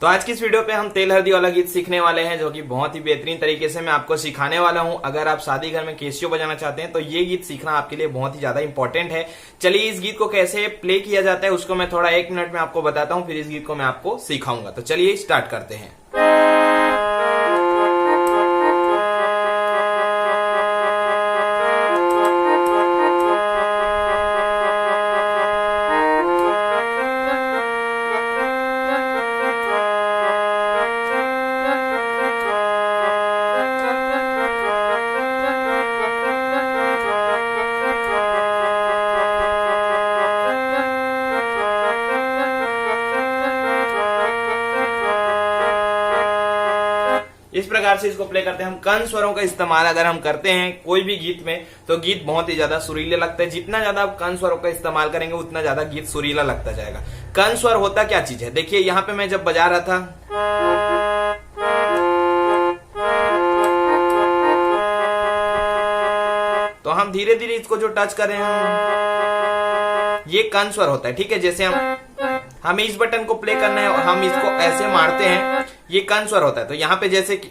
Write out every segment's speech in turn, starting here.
तो आज की इस वीडियो पे हम तेल हल्दी वाला गीत सीखने वाले हैं, जो कि बहुत ही बेहतरीन तरीके से मैं आपको सिखाने वाला हूं। अगर आप शादी घर में कैसियो बजाना चाहते हैं तो ये गीत सीखना आपके लिए बहुत ही ज्यादा इंपॉर्टेंट है। चलिए इस गीत को कैसे प्ले किया जाता है उसको मैं थोड़ा 1 मिनट में आपको बताता हूं, फिर इस गीत को मैं आपको सिखाऊंगा। तो चलिए स्टार्ट करते हैं। इस प्रकार से इसको प्ले करते हैं। हम कण स्वरों का इस्तेमाल अगर हम करते हैं कोई भी गीत में तो गीत बहुत ही ज्यादा सुरीले लगता है। जितना ज्यादा आप कण स्वरों का इस्तेमाल करेंगे उतना ज्यादा गीत सुरीला लगता जाएगा। कण स्वर होता क्या चीज है, देखिए यहाँ पे मैं जब बजा रहा था तो हम धीरे धीरे इसको जो टच कर रहे हैं ये कण स्वर होता है। ठीक है, जैसे हमें इस बटन को प्ले करना है और हम इसको ऐसे मारते हैं, ये कण स्वर होता है। तो यहाँ पे जैसे कि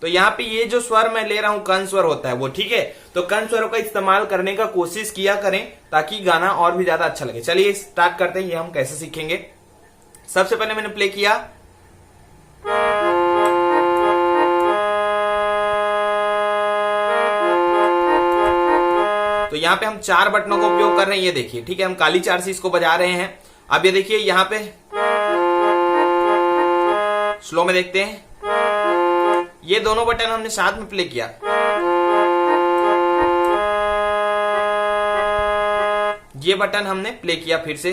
तो यहाँ पे ये जो स्वर मैं ले रहा हूं कण स्वर होता है वो। ठीक है, तो कण स्वरों का इस्तेमाल करने का कोशिश किया करें ताकि गाना और भी ज्यादा अच्छा लगे। चलिए स्टार्ट करते हैं, ये हम कैसे सीखेंगे। सबसे पहले मैंने प्ले किया, तो यहाँ पे हम 4 बटनों का उपयोग कर रहे हैं, ये देखिए। ठीक है, हम काली 4 से इसको बजा रहे हैं। अब ये देखिए यहाँ पे स्लो में देखते हैं, ये दोनों बटन हमने साथ में प्ले किया। ये बटन हमने प्ले किया फिर से,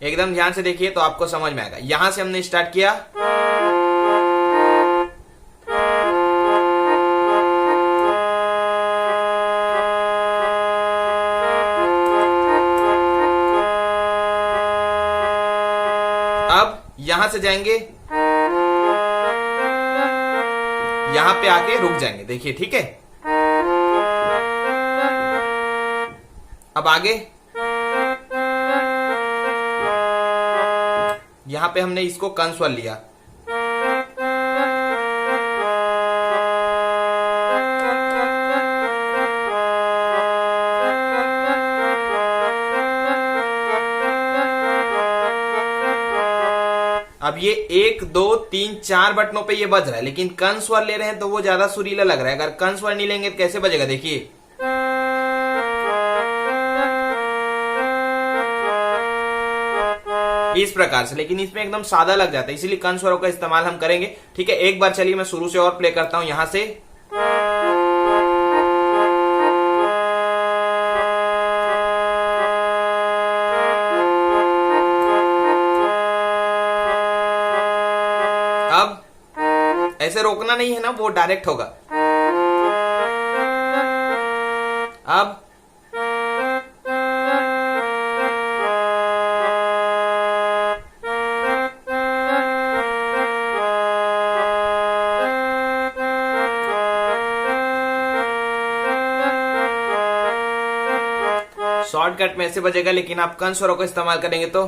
एकदम ध्यान से देखिए तो आपको समझ में आएगा। यहां से हमने स्टार्ट किया, अब यहां से जाएंगे, यहां पे आके रुक जाएंगे, देखिए। ठीक है, अब आगे यहां पे हमने इसको कण स्वर लिया, अब ये 1 2 3 4 बटनों पे ये बज रहा है, लेकिन कण स्वर ले रहे हैं तो वो ज्यादा सुरीला लग रहा है। अगर कण स्वर नहीं लेंगे तो कैसे बजेगा, देखिए। इस प्रकार से, लेकिन इसमें एकदम सादा लग जाता है, इसीलिए कण स्वरों का इस्तेमाल हम करेंगे। ठीक है, एक बार चलिए मैं शुरू से और प्ले करता हूं यहां से। अब ऐसे रोकना नहीं है ना, वो डायरेक्ट होगा। अब शॉर्टकट में ऐसे बजेगा, लेकिन आप कण स्वरों का इस्तेमाल करेंगे तो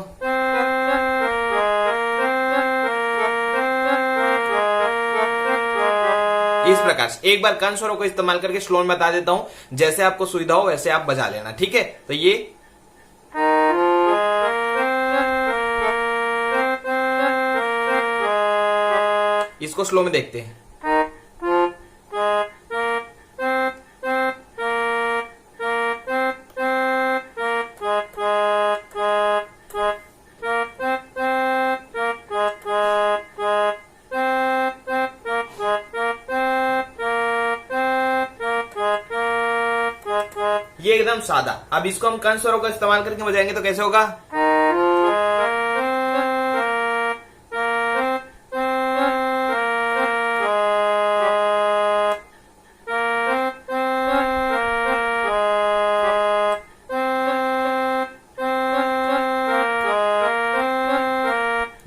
इस प्रकार से। एक बार कण स्वरों को इस्तेमाल करके स्लो में बता देता हूं, जैसे आपको सुविधा हो वैसे आप बजा लेना। ठीक है, तो ये इसको स्लो में देखते हैं। ये एकदम सादा। अब इसको हम कण स्वरों का इस्तेमाल करके बजाएंगे तो कैसे होगा।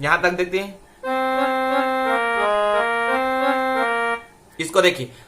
यहां तक देखते हैं, इसको देखिए।